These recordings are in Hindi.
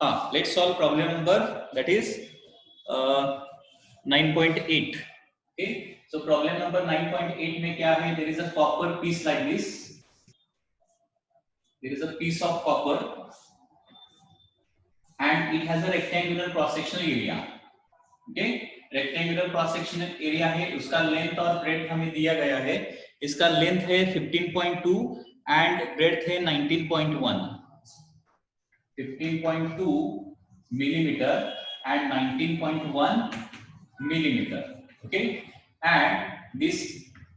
Let's solve problem number that is 9.8. Okay, so problem number 9.8 में क्या है? There is a copper piece like this. There is a piece of copper and it has a rectangular cross-sectional area. Okay, rectangular cross-sectional area है, उसका लेंथ और ब्रेड्थ हमें दिया गया है. इसका लेंथ है 15.2 एंड ब्रेड्थ है 19.1. 15.2 millimeter and 19.1 millimeter. Okay, and this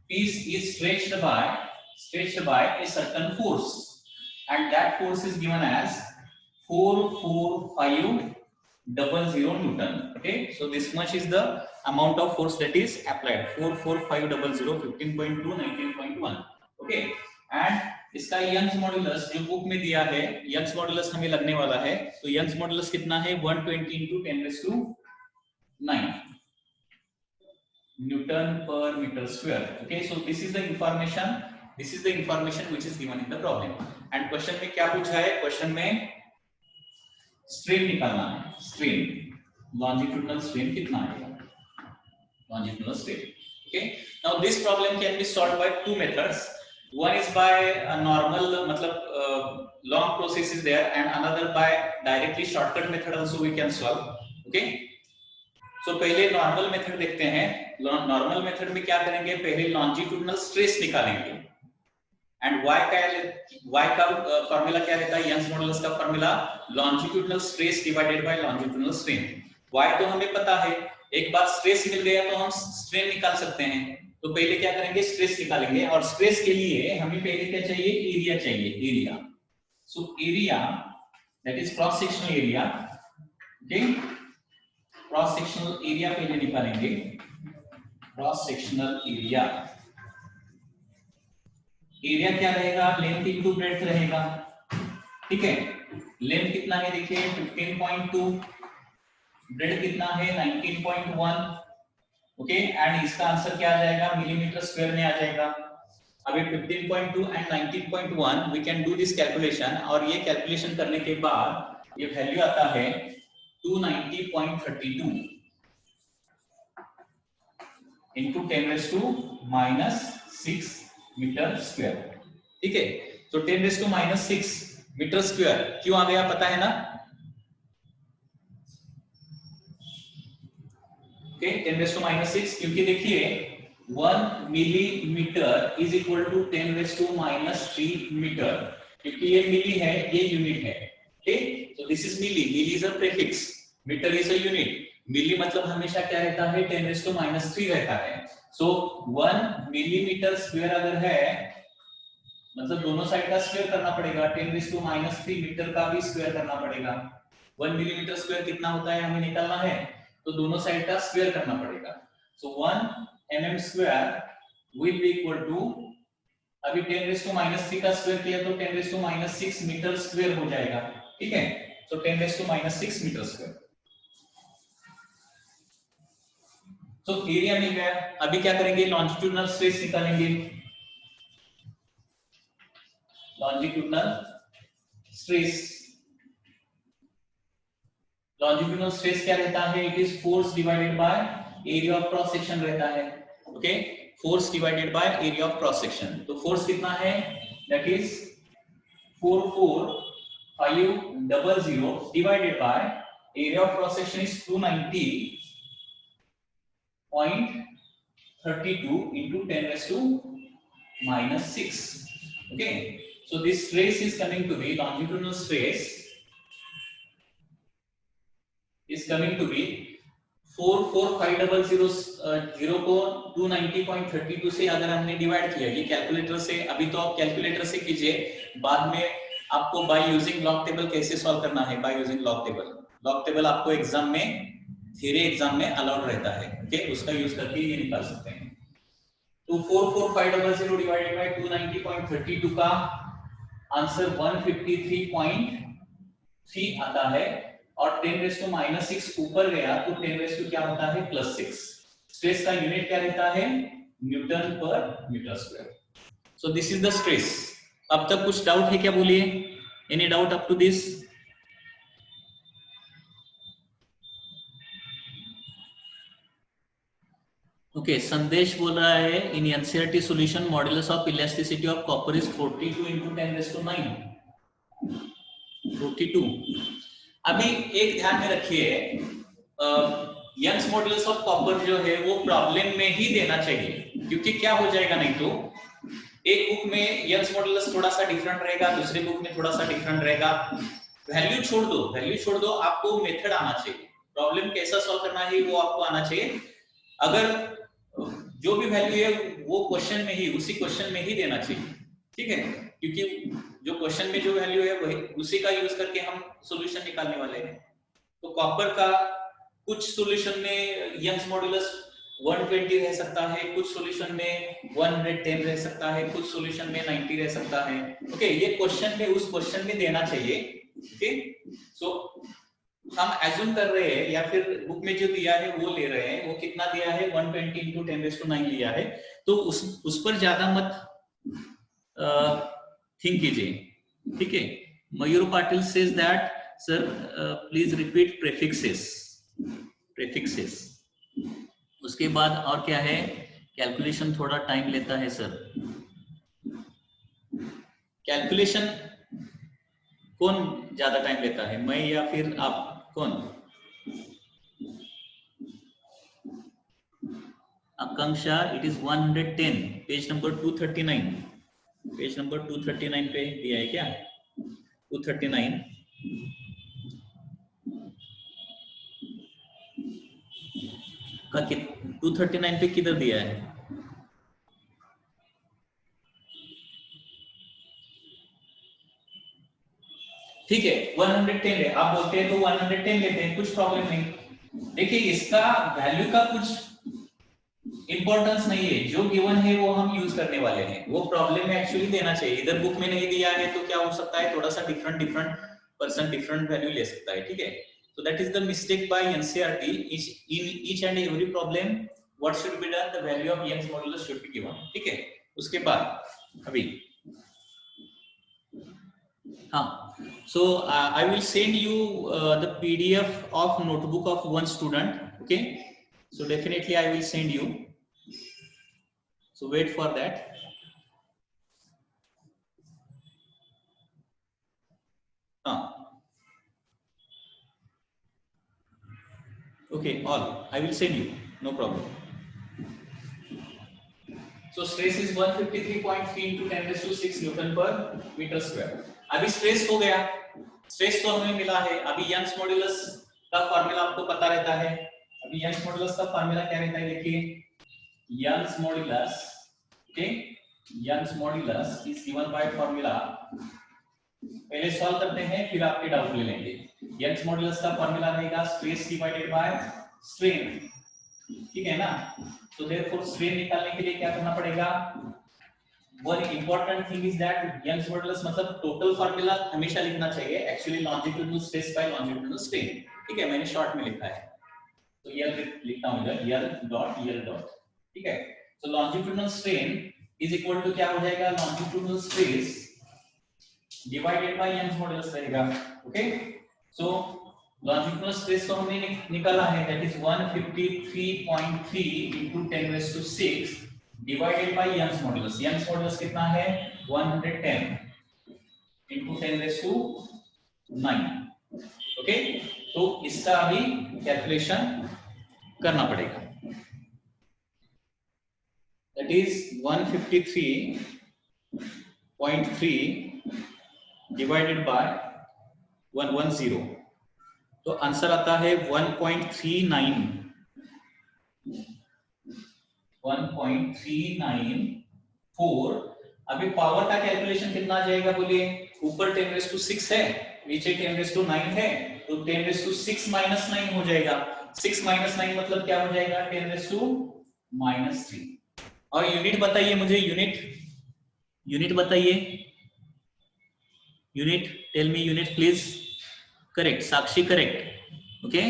piece is stretched by a certain force, and that force is given as 44500 Newton. Okay, so this much is the amount of force that is applied. 44500, 15.2, 19.1. Okay, and इसका यंग्स मॉड्यूलस जो बुक में दिया है, यंग्स मॉड्यूलस हमें लगने वाला है. तो यंग्स मॉड्यूलस कितना है? 120 into 10⁹ न्यूटन पर metre square. Okay, so this is the information which is given in the problem. And question में क्या पूछा है? क्वेश्चन में स्ट्रेन निकालना है. स्ट्रेन, लॉन्जिट्यूडनल स्ट्रेन कितना आएगा? Longitudinal strain. Okay, now this problem can be solved by two methods. One is by a normal, long process is there, and another by directly shortcut method also we can solve. Okay, so पहले normal method देखते हैं. Normal method में क्या करेंगे? पहले longitudinal stress निकालेंगे. And y का फॉर्मूला क्या रहता है? यंग्स मॉडुलस का formula longitudinal stress divided by longitudinal strain. y तो हमें पता है. एक बार स्ट्रेस मिल गया तो हम स्ट्रेन निकाल सकते हैं. तो पहले क्या करेंगे? स्ट्रेस निकालेंगे, और स्ट्रेस के लिए हमें पहले क्या चाहिए? एरिया चाहिए. Area. So area that is cross sectional area. Okay, cross sectional area पहले निकालेंगे. क्रॉस सेक्शनल एरिया, एरिया क्या रहेगा? लेंथ इनटू ब्रेड्थ रहेगा. ठीक है, लेंथ कितना है? देखिए 15.2, ब्रेड कितना है? 19.1. ओके, एंड इसका आंसर क्या आ जाएगा? मिलीमीटर स्क्वायर में आ जाएगा. अभी 15.2 and 19.1 we can do this calculation, और ये कैलकुलेशन करने के बाद ये वैल्यू आता है 290.32 into 10⁻⁻6 मीटर स्क्वायर. ठीक है, तो 10⁻⁻6 मीटर स्क्वायर क्यों आ गया पता है ना? Okay, 10⁻⁻6 क्योंकि देखिए 1 millimetre is equal to 10⁻⁻3 metre. क्योंकि ये मिली है, ये यूनिट है. Okay, so this is milli. Milli is a prefix, metre is a unit. Milli मतलब हमेशा क्या रहता है? 10⁻³ रहता है. सो 1 मिलीमीटर स्क्वायर अगर है, मतलब दोनों साइड का स्क्वायर करना पड़ेगा. 10⁻³ मीटर का भी स्क्वायर करना पड़ेगा. 1 मिलीमीटर स्क्वायर कितना होता है हमें निकालना है, तो दोनों साइड का स्क्वायर करना पड़ेगा. So 1 mm square will be equal to, अभी 10⁻³ का स्क्वायर किया तो 10⁻6 मीटर स्क्वायर हो जाएगा. ठीक है, तो 10⁻6 मीटर स्क्वायर. तो एरिया मिल गया. अभी क्या करेंगे? लॉन्जिट्यूडनल स्ट्रेस निकालेंगे. लॉन्जिट्यूडनल स्ट्रेस, लॉन्जिट्यूडनल स्ट्रेस क्या रहता है? It is force divided by area of cross section रहता है. Okay, force divided by area of cross section. तो फोर्स कितना है? That is 44500 divided by area of cross section is 290.32 into 10⁻⁻6. Okay, so this stress is coming to be, longitudinal stress is coming to be 44500 को 290.32 से अगर हमने डिवाइड किया, ये कैलकुलेटर से, अभी तो आप कैलकुलेटर से कीजिए, बाद में आपको बाय यूजिंग लॉग टेबल कैसे सॉल्व करना है. By using log table, log table आपको एग्जाम में, थ्योरी एग्जाम में अलाउड रहता है. ओके, उसका यूज करके ये निकाल सकते हैं. तो 44500 डिवाइडेड बाय 290.32 का आंसर 153.3 आता है, और 10⁻⁻6 ऊपर गया तो 10 क्या होता है? +6. स्ट्रेस का यूनिट क्या रहता है? न्यूटन पर metre square. So this is the stress. अब तक कुछ डाउट है क्या? बोलिए, any doubt up to this? Okay Sandesh बोल रहा है in NCERT solution modulus of elasticity of copper is 42 into 10⁻⁹ 42। अभी एक ध्यान में रखिए यंग्स मॉडुलस ऑफ कॉपर जो है वो प्रॉब्लम में ही देना चाहिए, क्योंकि क्या हो जाएगा नहीं तो एक बुक में यंग्स मॉडुलस थोड़ा सा डिफरेंट रहेगा, दूसरे बुक में थोड़ा सा डिफरेंट रहेगा। वैल्यू छोड़ दो, आपको मेथड आना चाहिए, प्रॉब्लम कैसा सॉल्व करना है वो आपको आना चाहिए। अगर जो भी वैल्यू है वो क्वेश्चन में ही, उसी क्वेश्चन में ही देना चाहिए, ठीक है, क्योंकि जो क्वेश्चन में जो वैल्यू है वही उसी का यूज करके हम सॉल्यूशन निकालने वाले हैं। तो कॉपर का कुछ सॉल्यूशन में यंग्स मॉडुलस 120 रह सकता है, कुछ सॉल्यूशन में 110 रह सकता है, कुछ सॉल्यूशन में 90 रह सकता है। ओके ये क्वेश्चन में उस क्वेश्चन में देना चाहिए। ओके सो हम एज्यूम कर रहे हैं या फिर बुक में जो दिया है वो ले रहे हैं, वो कितना दिया है 120 into 10⁻⁹ लिया है, तो उस पर ज्यादा मत थिंक कीजिए, ठीक है। Mayur Patil says that sir please repeat prefixes. उसके बाद और क्या है, कैलकुलेशन थोड़ा टाइम लेता है सर। कैलकुलेशन कौन ज्यादा टाइम लेता है, मैं या फिर आप, कौन? Aakanksha it is 110, page number 239, page number 239 पे दिया है क्या? 239 का 239 पे किधर दिया है? ठीक है 110 है, आप बोलते हैं तो 110 लेते हैं, कुछ प्रॉब्लम नहीं। देखिए इसका वैल्यू का कुछ इंपॉर्टेंस नहीं है, जो गिवन है वो हम यूज करने वाले हैं, वो प्रॉब्लम में एक्चुअली देना चाहिए। इधर बुक में नहीं दिया है तो क्या हो सकता है, थोड़ा सा डिफरेंट पर्सन डिफरेंट वैल्यू ले सकता है, ठीक है। So that is the mistake by NCERT. In each and every problem, what should be done? The value of Young's modulus should be given. ठीक है। उसके बाद अभी हाँ, so I will send you the PDF of notebook of one student. Okay, so definitely I will send you. So wait for that. हाँ. Okay, all I will send you. No problem. So stress is 153.3 into 10⁻⁶ Newton पर मीटर स्क्वायर। अभी स्ट्रेस हो गया, स्ट्रेस तो हमें मिला है। अभी यंग्स मॉडुलस का फार्मूला आपको पता रहता है। अभी यंग्स मॉडुलस का फार्मूला क्या रहता है, देखिए Young's modulus, okay, Young's modulus is given by formula. पहले सॉल्व करते हैं फिर आपके डाउट ले लेंगे। यंग्स मॉडुलस का फार्मूला रहेगा स्ट्रेस डिवाइडेड बाय स्ट्रेन, ठीक है ना। तो देयरफॉर स्ट्रेन निकालने के लिए क्या करना पड़ेगा, one important thing is that Young's modulus मतलब टोटल फार्मूला हमेशा लिखना चाहिए, actually longitudinal stress by longitudinal strain, ठीक है, मैंने शॉर्ट में लिखा है तो ये लिखता हूं इधर यल डॉट, ठीक है। So longitudinal strain is equal to क्या हो जाएगा, longitudinal stress divided by Young's modulus रहेगा, ओके। सो लॉन्जिट्यूडिनल स्ट्रेस तो हमने निकाला है, that is 153.3 into 10⁻⁶ divided by Young's modulus. Young's modulus कितना है 110 into 10⁻⁹, ओके। तो इसका अभी कैलकुलेशन करना पड़ेगा, दैट इज 153.3 डिवाइडेड बाय 110, तो आंसर आता है 1.394। अभी पावर का कैलकुलेशन कितना आ जाएगा बोलिए, ऊपर 10⁻⁶ है, नीचे 10⁻⁹ है, तो 10⁻⁶ - 9 हो जाएगा। 6 - 9 मतलब क्या हो जाएगा 10⁻⁻3। और यूनिट बताइए मुझे, यूनिट बताइए, unit tell me unit please. Correct, Sakshi correct, okay.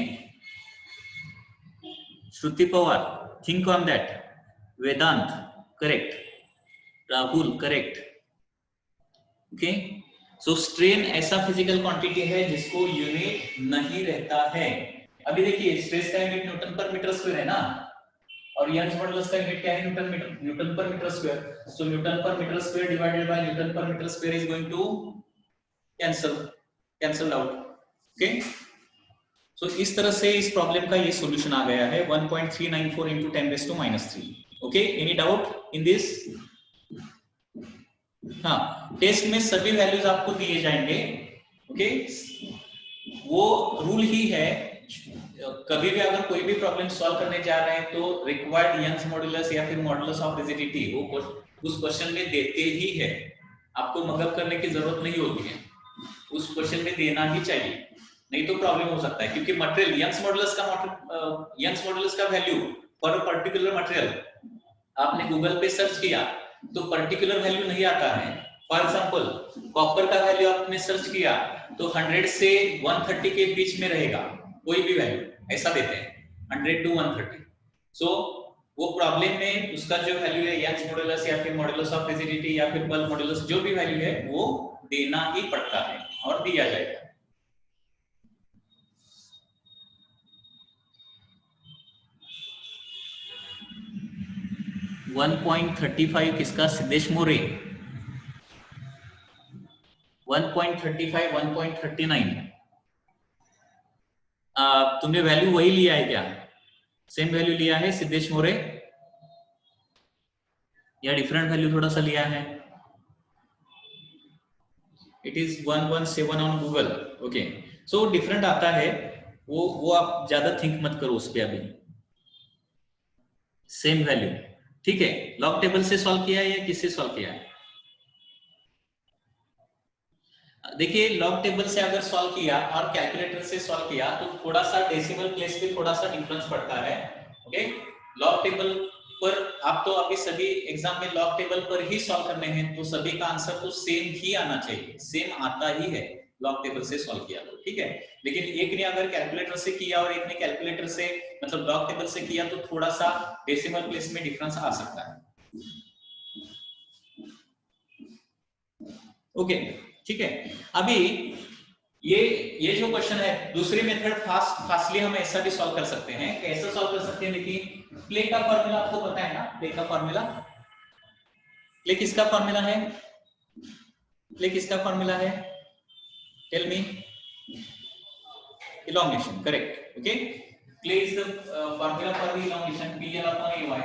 Shruti Pawar think on that, Vedant correct, Rahul correct, okay. So strain ऐसा फिजिकल क्वांटिटी है जिसको यूनिट नहीं रहता है। अभी देखिए स्ट्रेस का यूनिट न्यूटन पर मीटर स्क्वायर है ना, और यंग्स मॉडुलस का यूनिट क्या है? न्यूटन पर मीटर स्क्वायर. सो न्यूटन पर metre square divided by newton पर metre square is going to cancel out. Okay, so इस तरह से इस प्रॉब्लम का ये सॉल्यूशन आ गया है 1.394 into 10⁻³ okay. Any doubt in this? हाँ, टेस्ट में सभी वैल्यूज आपको दिए जाएंगे. ओके, वो रूल ही है, कभी भी अगर कोई भी प्रॉब्लम सॉल्व करने जा रहे हैं तो रिक्वायर्ड यंग्स मॉडुलस या फिर मॉडुलस ऑफ रिजिडिटी वो उस क्वेश्चन में देते ही है. आपको मगअप करने की जरूरत नहीं होती है, उस क्वेश्चन में देना ही चाहिए, नहीं तो प्रॉब्लम हो सकता है. क्योंकि मटेरियल यंग्स मॉडुलस का value for a particular material आपने गूगल पे सर्च किया तो पर्टिकुलर वैल्यू नहीं आता है. फॉर एग्जांपल कॉपर का वैल्यू आपने सर्च किया तो 100 से 130 के बीच में रहेगा, कोई भी वैल्यू ऐसा देते हैं 100 to 130. सो वो प्रॉब्लम में उसका जो वैल्यू है यंग्स मॉडुलस या फिर मॉडुलस ऑफ रिजिडिटी या फिर बल्क मॉडुलस जो भी वैल्यू है वो देना ही पड़ता है और दिया जाएगा. वन 1.35 किसका? सिद्धेश मोरे. 1.35 1.39 तुमने वैल्यू वही लिया है क्या? सेम वैल्यू लिया है सिद्धेश मोरे या डिफरेंट वैल्यू थोड़ा सा लिया है? It is 117 on Google. Okay, so different आता है, वो आप ज्यादा थिंक मत करो उस पे अभी. सेम वैल्यू ठीक है. लॉग टेबल से सॉल्व किया है या किससे सॉल्व किया है? देखिए लॉग टेबल से अगर सॉल्व किया और कैलकुलेटर से सॉल्व किया तो थोड़ा सा डेसिमल प्लेस पे थोड़ा सा डिफरेंस पड़ता है. ओके, लॉग टेबल पर आप तो अभी सभी एग्जाम में लॉग टेबल पर ही सॉल्व करने हैं तो सभी का आंसर तो सेम ही आना चाहिए, सेम आता ही है लॉग टेबल से सॉल्व किया तो ठीक है. लेकिन एक ने अगर कैलकुलेटर से किया और एक ने कैलकुलेटर से मतलब लॉग टेबल से किया तो थोड़ा सा डेसिमल प्लेस में डिफरेंस आ सकता है. ओके ठीक है. अभी ये जो क्वेश्चन है दूसरी मेथड फास्टली हम ऐसा भी सॉल्व कर सकते हैं. कैसे सॉल्व कर सकते हैं? देखिए प्ले का फॉर्मूला आपको पता है ना? प्ले का फॉर्मूला, प्ले किसका फॉर्मूला है? प्ले किसका फॉर्मूला है? Tell me. elongation, correct. Okay, play is the formula for the elongation PL/AY.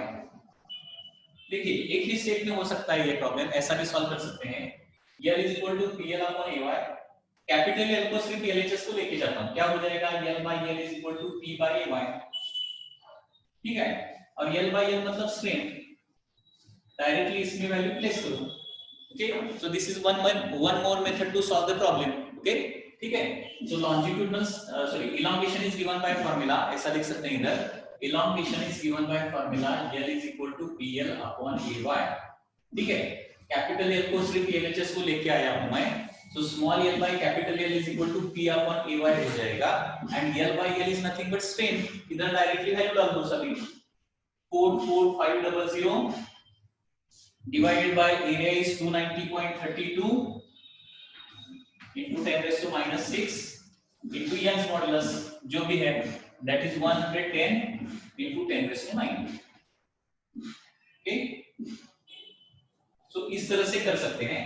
देखिए एक ही स्टेप में हो सकता है ये प्रॉब्लम, ऐसा भी सॉल्व कर सकते हैं. L is equal to PL/AY. Capital L को सिर्फ LHS को लेके जाता हूं, क्या हो जाएगा? L/L is equal to P/AY. ठीक है, और L/L मतलब स्ट्रेन, डायरेक्टली इसमें वैल्यू प्लेस करो. Okay, so this is one more method to solve the problem. Okay ठीक है. So longitudinal elongation is given by formula, ऐसा लिख सकते हैं इधर. elongation is given by formula L is equal to PL/AY. ठीक है, कैपिटल L को सिर्फ LHS को लेके आया हूं मैं, so small l by capital L is equal to P/AY हो जाएगा. and L/L is nothing but strain, इधर डायरेक्टली वैल्यू डाल दो सभी. 44500 divided by area is 290.32 into 10⁻⁻6 into Young's modulus जो भी है that is 110 into 10⁻⁹. Okay, so इस तरह से कर सकते हैं.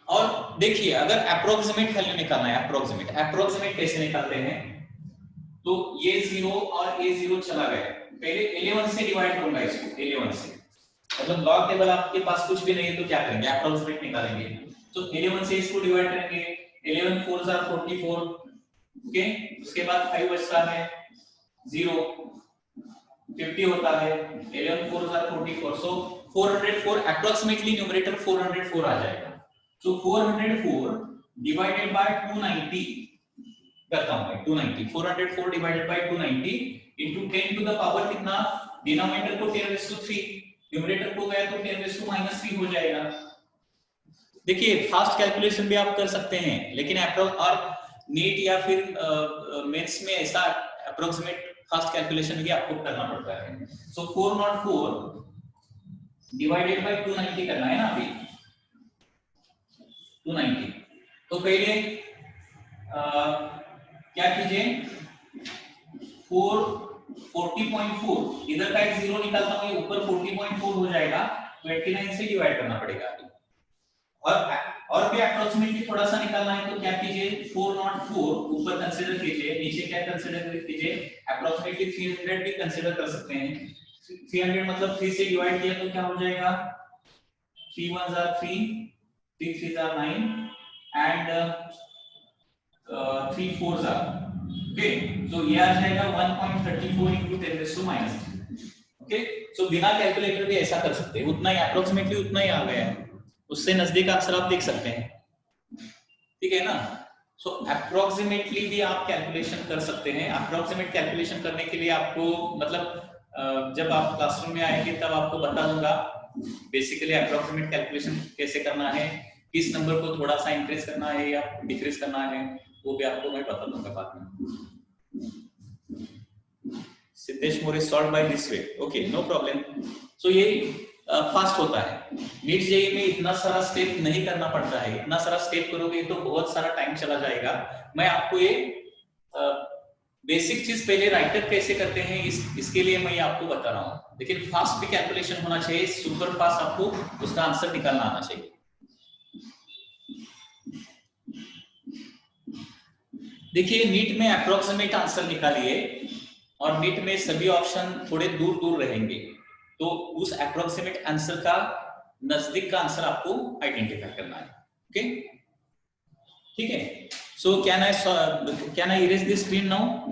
और देखिए अगर अप्रोक्सीमेट वैल्यू निकालना है, अप्रोक्सीमेट कैसे निकालते हैं? तो ये 0 और ये 0 चला गया, पहले 11 से डिवाइड करूंगा इसको. 11 से मतलब लॉग टेबल आपके पास कुछ भी नहीं है तो क्या करेंगे? अप्रोक्सीमेट निकालेंगे. तो 11 से इसको डिवाइड करेंगे. 11 4s are 44. ओके, उसके बाद 5 बचता है 0, 50 होता है. 11 4s are 44. So 404 approximately numerator 404 आ जाएगा. So 404 divided by 290 करता हूं मैं. 290 404 divided by 290 into 10 to the power कितना? डिनोमिनेटर को 10⁻3, न्यूमरेटर को गया तो 10⁻³ हो जाएगा. देखिए फास्ट कैलकुलेशन भी आप कर सकते हैं, लेकिन और नीट या फिर मेंस में ऐसा अप्रोक्सीमेट फास्ट कैलकुलेशन भी आपको करना पड़ता है. सो 404 डिवाइडेड बाय 290 करना है ना अभी. 290 तो पहले क्या कीजिए? 4 40.4 इधर का एक 0 निकालता हूं, ये ऊपर 40.4 हो जाएगा, 29 से डिवाइड करना पड़ेगा अभी। और भी अप्रोक्सीमेटली थोड़ा सा निकालना है तो क्या कीजिए, 404 ऊपर कंसीडर कीजिए, नीचे क्या कंसीडर कीजिए, अप्रोक्सीमेटली 300 भी कंसीडर कर सकते हैं। 300 मतलब 3 से डिवाइड किया तो क्या हो जाएगा, 3 1 are 3, 3 3 are 9 and 3 4 are okay, so ये आ जाएगा 1.34 into 10 raised to minus 3। Okay, सो बिना कैलकुलेटर भी ऐसा कर सकते हैं, उतना ही अप्रोक्सीमेटली उतना ही आ गया है, उससे नजदीक आंसर आप देख सकते हैं, ठीक है ना। सो अप्रोक्सीमेटली भी आप कैलकुलेशन कर सकते हैं। अप्रोक्सीमेट कैलकुलेशन करने के लिए आपको मतलब जब आप क्लासरूम में आएंगे तब आपको बता दूंगा बेसिकली अप्रोक्सीमेट कैलकुलेशन कैसे करना है, किस नंबर को थोड़ा सा इंक्रीज करना है या डिक्रीज करना है, वो भी आपको मैं बता दूंगा बाद में। Siddhesh More solve by this way, okay no problem. So ये फास्ट होता है, नीट जेईई में इतना सारा स्टेप नहीं करना पड़ता है, इतना सारा स्टेप करोगे तो बहुत सारा टाइम चला जाएगा। मैं आपको ये बेसिक चीज पहले राइटर कैसे करते हैं इसके लिए मैं आपको बता रहा हूँ, लेकिन फास्ट भी कैलकुलेशन होना चाहिए, सुपर फास्ट आपको उसका आंसर निकालना आना चाहिए। देखिए नीट में अप्रोक्सीमेट आंसर निकालिए और नीट में सभी ऑप्शन थोड़े दूर दूर रहेंगे, तो उस अप्रोक्सीमेट आंसर का नजदीक का आंसर आपको आइडेंटिफाई करना है। ओके, ठीक है। So can I erase this screen now?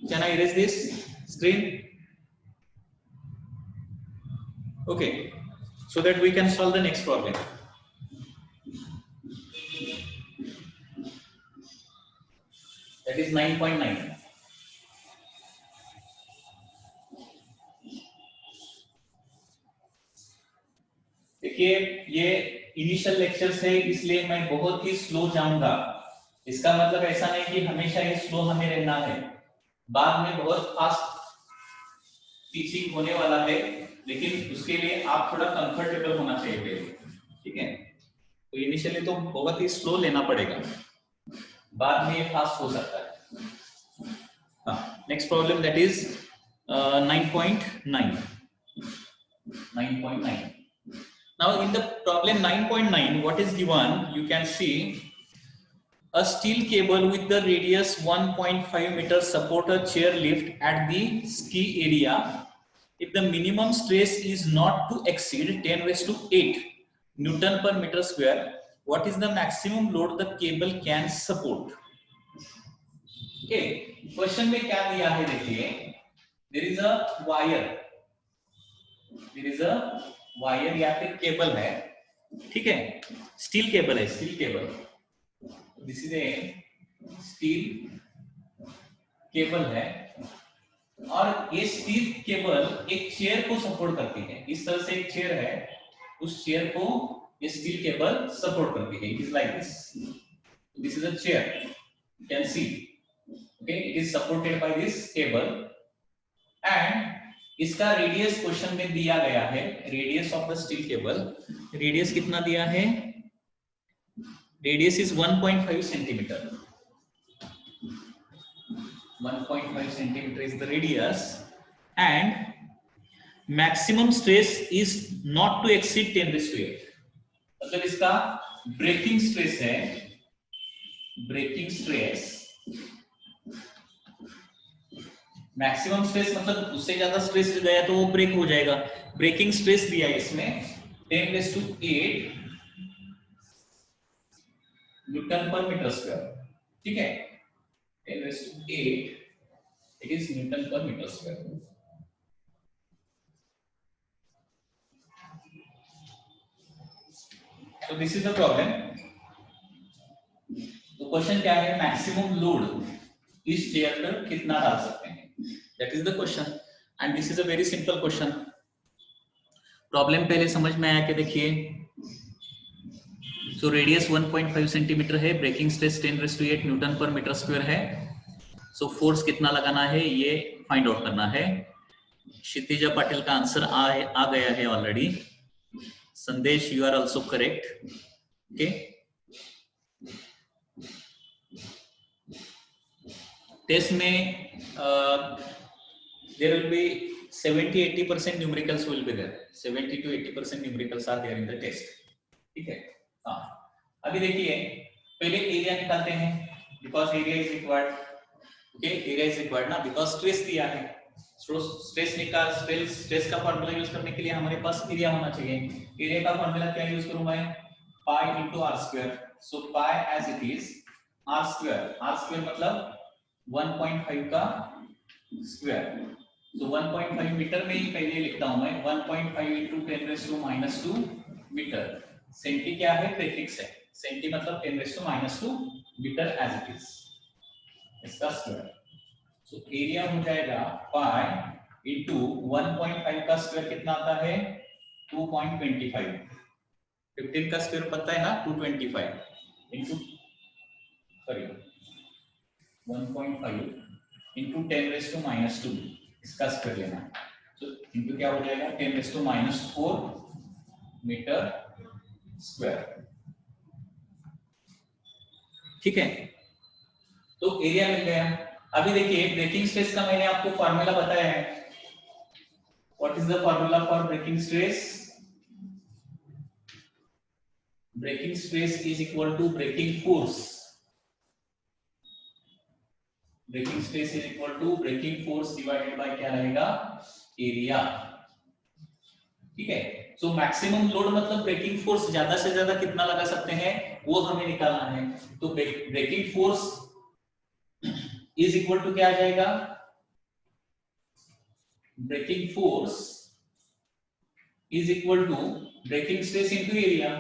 Can I erase this screen? Okay, so that we can solve the next problem. That is 9.9. देखिए ये इनिशियल लेक्चर्स है इसलिए मैं बहुत ही स्लो जाऊंगा, इसका मतलब ऐसा नहीं कि हमेशा ये स्लो हमें रहना है, बाद में बहुत फास्ट टीचिंग होने वाला है, लेकिन उसके लिए आप थोड़ा कंफर्टेबल होना चाहिए पहले, ठीक है। तो इनिशियली तो बहुत ही स्लो लेना पड़ेगा, बाद में ये फास्ट हो सकता है। Next problem that is 9.9. 9.9. Now in the problem 9.9, what is given? You can see a steel cable with the radius 1.5 meters support a chair lift at the ski area. If the minimum stress is not to exceed 10 raised to 8 Newton per meter square, what is the maximum load the cable can support? Okay, question में क्या दिया है देखिए, there is a wire, there is a wire या फिर केबल है, ठीक है, स्टील केबल है, steel cable, this is a steel cable है, और ये स्टील केबल एक चेयर को सपोर्ट करती है, इस तरह से एक चेयर है, उस चेयर को ये स्टील केबल सपोर्ट करती है, it is like this, this is a chair, you can see, okay, it is supported by this cable and इसका रेडियस क्वेश्चन में दिया गया है, radius of the steel cable, radius कितना दिया है, radius is 1.5 centimetre, 1.5 centimetre is the radius and maximum stress is not to exceed 10 raised to 8, मतलब इसका ब्रेकिंग स्ट्रेस है, ब्रेकिंग स्ट्रेस, मैक्सिमम स्ट्रेस मतलब उससे ज्यादा स्ट्रेस गया तो वो ब्रेक हो जाएगा, ब्रेकिंग स्ट्रेस दिया है इसमें 10 raised to 8 न्यूटन पर मीटर स्क्वायर, ठीक है, 10 raised to 8 it is newton पर metre square. So this is the problem। तो क्वेश्चन क्या है, मैक्सिमम लोड इस चेयर पर कितना डाल सकते हैं, that is the question and this is a very simple question। Problem पहले समझ में आया कि देखिए, सो रेडियस 1.5 सेंटीमीटर है, breaking stress 10 raised to 8 newton पर मीटर स्क्वायर है, सो फोर्स कितना लगाना है ये फाइंड आउट करना है। क्षितिजा पाटिल का आंसर आ गया है already, Sandesh you are also correct, okay. Test में there will be 70-80% numericals will be there. 70 to 80% numericals are there in the test. ठीक है? हाँ. अभी देखिए पहले एरिया निकालते हैं because area is required. Okay, area is required ना because stress दिया है. स्ट्रेस निकाल स्ट्रेस का फार्मूला यूज करने के लिए हमारे पास एरिया होना चाहिए. एरिया का फार्मूला क्या यूज करूं मैं? Pi into r square. So pi as it is r square मतलब 1.5 का स्क्वायर. तो 1.5 मीटर में ही पहले लिखता हूं मैं 1.5 इनटू 10⁻⁻² मीटर. सेंटी क्या है? प्रीफिक्स है. सेंटी मतलब 10⁻⁻² मीटर एज इट इज इसका स्क्वायर. सो एरिया हो जाएगा पाई इनटू 1.5 का स्क्वायर कितना आता है? 2.25. 15 का स्क्वायर पता है ना? 225 इनटू सॉरी 1.5 इनटू 10⁻⁻² इसका स्क्वायर लेना है. तो इनटू क्या हो जाएगा? 10⁻⁴ मीटर स्क्वायर. ठीक है, तो एरिया मिल गया. अभी देखिए ब्रेकिंग स्ट्रेस का मैंने आपको फार्मूला बताया है. What is the formula for breaking stress? Breaking stress is equal to breaking force. Breaking stress is equal to breaking force divided by क्या रहेगा? एरिया. ठीक है, सो मैक्सिमम लोड मतलब ब्रेकिंग फोर्स ज्यादा से ज्यादा कितना लगा सकते हैं वो हमें निकालना है. तो breaking force is equal to क्या आ जाएगा? Breaking force is equal to breaking stress into area.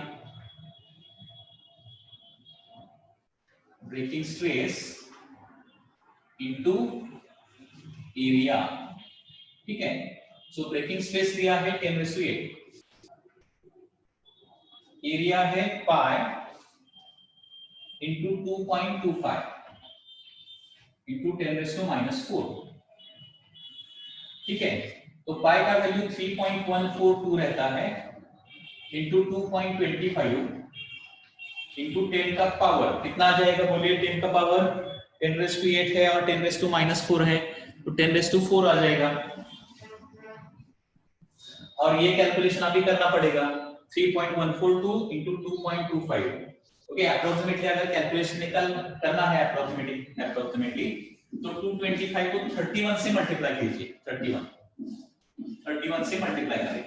Breaking stress into area. ठीक है, सो ब्रेकिंग स्ट्रेस दिया है 10⁻⁸. एरिया है पाई इनटू 2.25 इनटू 10⁻⁻⁴. ठीक है, तो पाई का वैल्यू 3.142 रहता है इनटू 2.25 इनटू 10 का पावर कितना आ जाएगा? बोलिए 10 का पावर 10⁸ है और 10⁻⁴ है तो 10⁴ आ जाएगा. और ये कैलकुलेशन अभी करना पड़ेगा. 3.142 इनटू 2.25. ओके, अप्रोक्सीमेटली अगर कैलकुलेशन निकाल करना है अप्रोक्सीमेटली तो 225 को 31 से मल्टीप्लाई कीजिए. 31 से मल्टीप्लाई करें.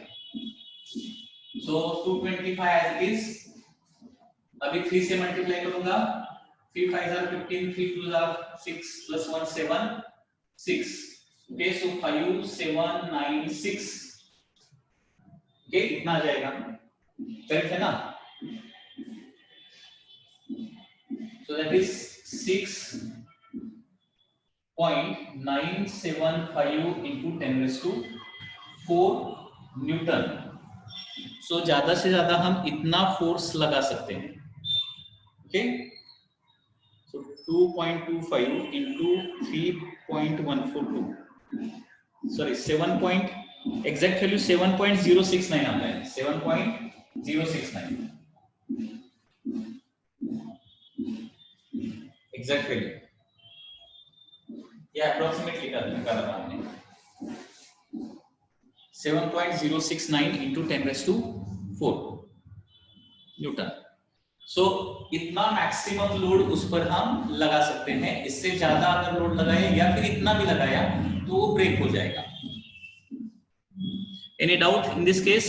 सो 225 एज इट इज. अभी 3 से मल्टीप्लाई करूंगा. 3 5 are 15, 3 2 are 6 plus 1 7 6. Okay, so 5 7 9 6. Okay, इतना आ जाएगा. करेक्ट है ना? So that is 6.975 into 10⁻⁴ newton. So ज्यादा से ज्यादा हम इतना फोर्स लगा सकते हैं. Okay, so 2.25 into 3.142 sorry 7. Exact value 7.069 आता है. 7.069 एग्जैक्ट वैल्यू. या अप्रोक्सीमेटली कर रहा हमने 7.069 into 10⁻⁴ न्यूटन. सो इतना मैक्सिमम लोड उस पर हम लगा सकते हैं. इससे ज्यादा अगर लोड लगाए या फिर इतना भी लगाया तो वो ब्रेक हो जाएगा. Any doubt in this case?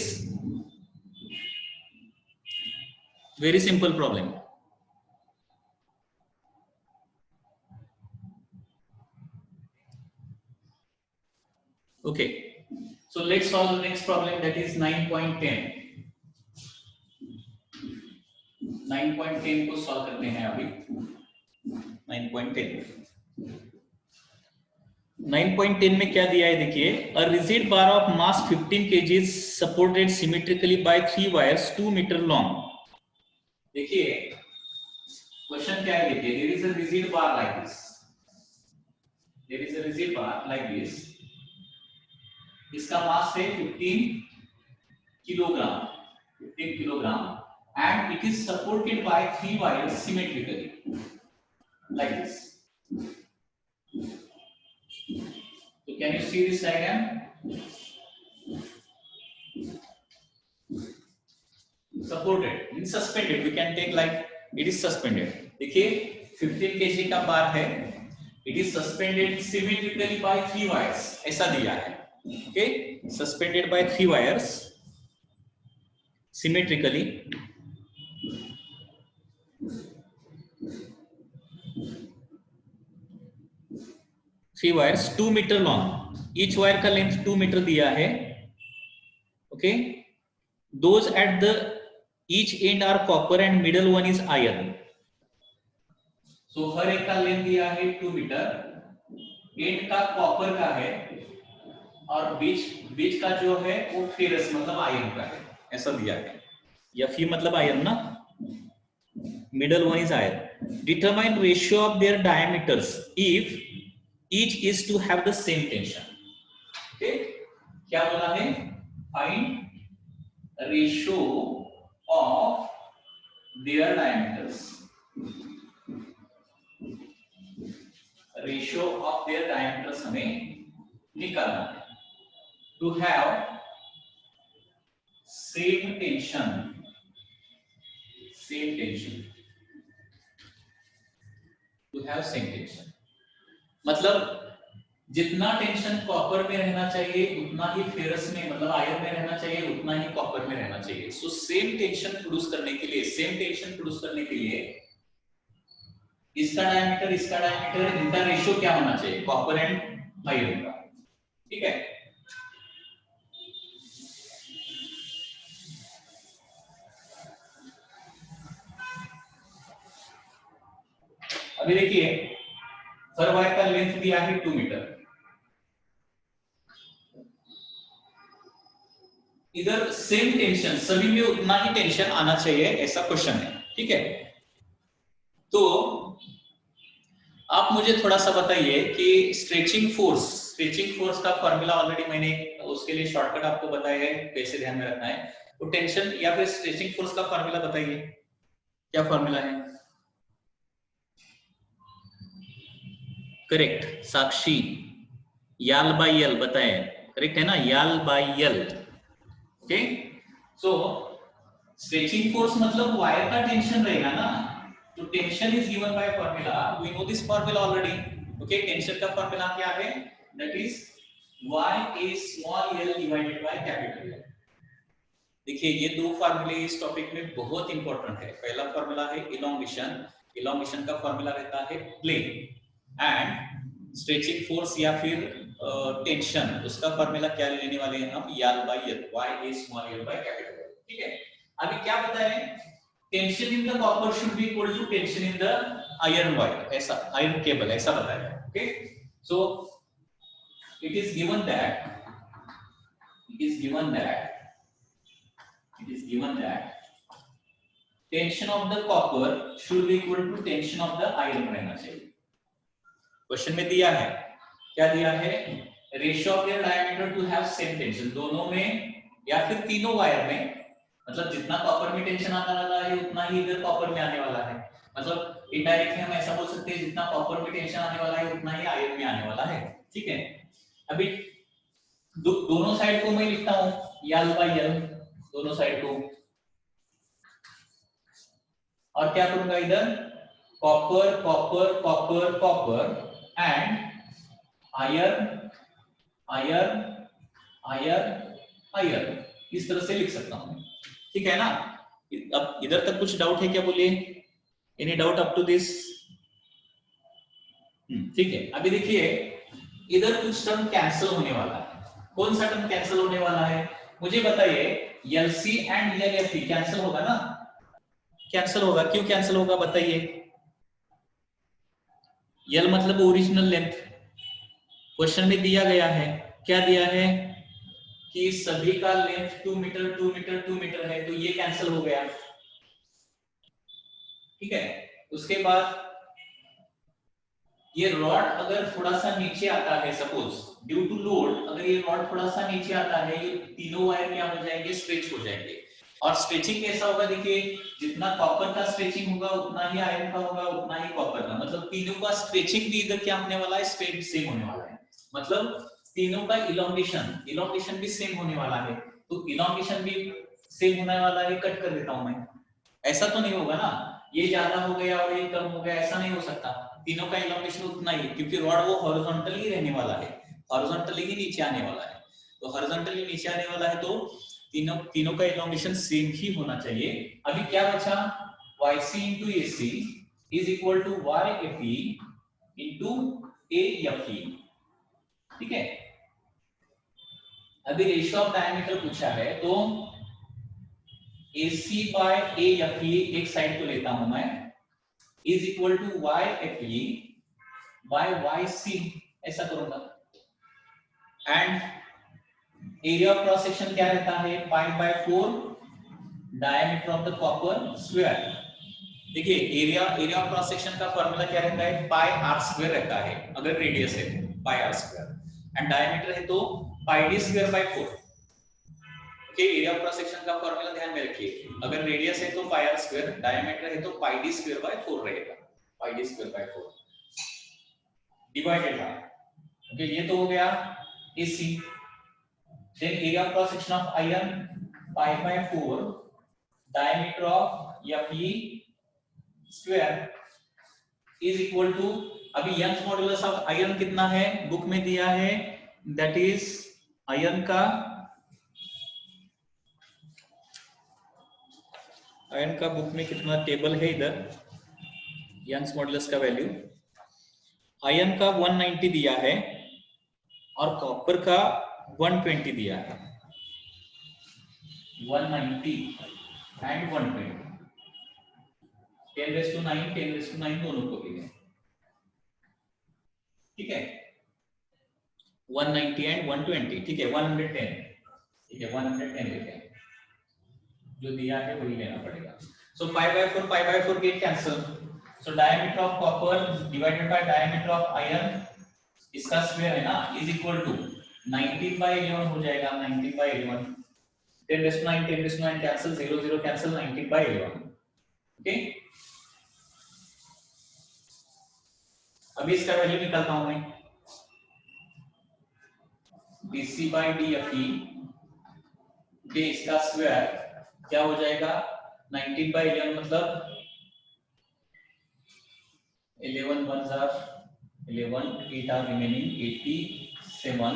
Very simple problem. Okay, so let's solve the next problem, that is 9.10. 9.10 को सॉल्व करते हैं अभी. 9.10 में क्या दिया है देखिए. A rigid bar of mass 15 kg supported symmetrically by 3 wires 2 meter long. देखिए क्वेश्चन क्या है देखिए. There is a rigid bar like this. There is a rigid bar like this. इसका मास है 15 kilogram. 15 kilogram and it is supported by 3 wires symmetrically like this. Can you see this diagram? Supported means suspended. We can take like it is suspended. देखिए 15 kg का बार है. It is suspended symmetrically by 3 wires. ऐसा दिया है. Okay, suspended by 3 wires symmetrically. Three wires 2 meter long. Each wire का लेंथ 2 मीटर दिया है. Okay, those at the each end are copper and middle one is iron. So हर एक का लेंथ दिया है 2 मीटर. एंड का कॉपर का है और बीच का जो है वो फेरस मतलब आयरन का है. ऐसा दिया है. या फी मतलब आयरन ना. Middle one is iron. Determine ratio of there diameters if each is to have the same tension. Okay, क्या बोला है? Find ratio of their diameters. Ratio of their diameters हमें निकालना है. To have same tension. To have same tension. मतलब जितना टेंशन कॉपर में रहना चाहिए उतना ही फेरस में मतलब आयरन में रहना चाहिए, उतना ही कॉपर में रहना चाहिए. सो सेम टेंशन प्रोड्यूस करने के लिए इसका डायमीटर इनका रेशियो क्या होना चाहिए? कॉपर एंड आयरन का. ठीक है. अभी देखिए हर वायर का लेंथ दिया है 2 मीटर. इधर सेम टेंशन, सभी में उतना ही टेंशन आना चाहिए, ऐसा क्वेश्चन है. ठीक है. तो आप मुझे थोड़ा सा बताइए कि स्ट्रेचिंग फोर्स का फॉर्मूला ऑलरेडी मैंने उसके लिए शॉर्टकट आपको बताया है, कैसे ध्यान में रखना है. तो टेंशन या फिर स्ट्रेचिंग फोर्स का फॉर्मूला बताइए, क्या फॉर्मूला है? करेक्ट साक्षी, याल बाई यल बताए. करेक्ट है ना, याल बाई यल. ओके. सो स्ट्रेचिंग फोर्स मतलब वायर का टेंशन रहेगा ना. तो tension is given by formula. We know this formula already. Okay. Tension का फॉर्मूला क्या है? That is y a small l divided by capital L. देखिए ये दो फॉर्मूले इस टॉपिक में बहुत इंपॉर्टेंट है. पहला फॉर्मूला है इलोंगेशन का फॉर्मूला रहता है प्लेन. एंड स्ट्रेचिंग फोर्स या फिर टेंशन उसका फॉर्मूला क्या लेने वाले हैं हम? L by L, y a small l by capital L. ठीक है. अभी क्या बताएं? Tension in the copper should be equal to tension in the iron wire, ऐसा आयरन केबल ऐसा बताया. Okay. So it is given that tension of the copper should be equal to tension of the iron रहना चाहिए. क्वेश्चन में दिया है, क्या दिया है? Ratio of their diameter to have same tension. दोनों में या फिर तीनों वायर में, मतलब जितना कॉपर में टेंशन आने वाला है उतना ही इधर कॉपर में आने वाला है. मतलब इनडायरेक्टली हम ऐसा बोल सकते हैं जितना कॉपर में टेंशन आने वाला है उतना ही आयरन में आने वाला है. ठीक है. अभी दोनों साइड को मैं लिखता हूं यल बाय यल, दोनों साइड को. और क्या करूंगा इधर? Copper copper copper copper and iron iron iron iron, इस तरह से लिख सकता हूं. ठीक है ना. अब इधर तक कुछ डाउट है क्या? बोलिए. Any doubt up to this? ठीक है. अभी देखिए इधर कुछ टर्म कैंसिल होने वाला है. कौन सा टर्म कैंसिल होने वाला है मुझे बताइए? LC एंड LFE कैंसिल होगा ना? कैंसिल होगा. क्यों कैंसिल होगा बताइए? L मतलब ओरिजिनल लेंथ. क्वेश्चन में दिया गया है, क्या दिया है कि सभी का लेंथ 2 मीटर है, तो ये कैंसिल हो गया. ठीक है. उसके बाद ये रॉड अगर थोड़ा सा नीचे आता है, सपोज ड्यू टू लोड, अगर ये रॉड थोड़ा सा नीचे आता है, ये तीनों वायर क्या हो जाएंगे? स्ट्रेच हो जाएंगे. और स्ट्रेचिंग कैसा होगा? देखिए जितना कॉपर का स्ट्रेचिंग होगा उतना ही आयरन का होगा, उतना ही कॉपर का. मतलब तीनों का स्ट्रेचिंग भी इधर क्या होने वाला है? स्ट्रेट सेम होने वाला है. मतलब तीनों का इलोंगेशन भी सेम होने वाला है, तो इलोंगेशन भी सेम होने वाला है, कट कर देता हूं मैं। ऐसा तो नहीं होगा ना, ये ज्यादा हो गया और ये कम हो गया, ऐसा नहीं हो सकता। तीनों का इलोंगेशन उतना ही, क्योंकि रॉड वो हॉरिजॉन्टली रहने वाला है, हॉरिजॉन्टली ही नीचे आने वाला है। तो हॉरिजॉन्टली नीचे आने वाला है तो तीनों का इलोंगेशन सेम ही होना चाहिए। अभी क्या बचा, YC into AC is equal to YFE into AFE। ठीक है, अभी रेशियो ऑफ डायमीटर पूछा है, तो AC by AFE एक साइड को लेता हूं मैं, is equal to YFE by YC, ऐसा करूंगा। And area of cross section क्या रहता है, पाई by 4 diameter of the copper square. देखिए एरिया ऑफ क्रॉस सेक्शन का फॉर्मूला क्या रहता है, पाई आर स्क्वायर रहता है अगर रेडियस है, pi R square, and diameter है तो pi D square by 4। Okay, area of cross section का फॉर्मूला ध्यान में रखिए, अगर रेडियस है तो पाई आर स्क्वायर, डायमीटर है तो पाई डी स्क्वायर बाय 4 रहेगा, pi D square by 4 divided by, okay ये तो हो गया AC। Then area of cross section of iron pi by 4 diameter of FE square is equal to, अभी यंग्स मॉडुलस ऑफ आयरन कितना है बुक में दिया है, दैट इज आयरन का बुक में कितना टेबल है इधर, यंग्स मॉडुलस का वैल्यू आयरन का 190 दिया है और कॉपर का 120 दिया है, 190 एंड 120, 10⁹ 10⁹ दोनों को भी है, ठीक है, 190 एंड 120, ठीक है 110, ठीक है 110 लेते हैं, जो दिया है वही लेना पड़ेगा। So pi by 4 get cancel, so diameter of copper divided by diameter of iron, इसका स्क्वायर है ना, इज इक्वल टू 19/11 हो जाएगा, 19/11, 10⁹ कैंसल, 0 0 कैंसल, 19/11। ओके, अभी इसका वैल्यू निकालता हूं मैं, BC/DFE के इसका स्क्वायर क्या हो जाएगा, 19/11 मतलब 11 1s are 11, 8 are remaining, 87,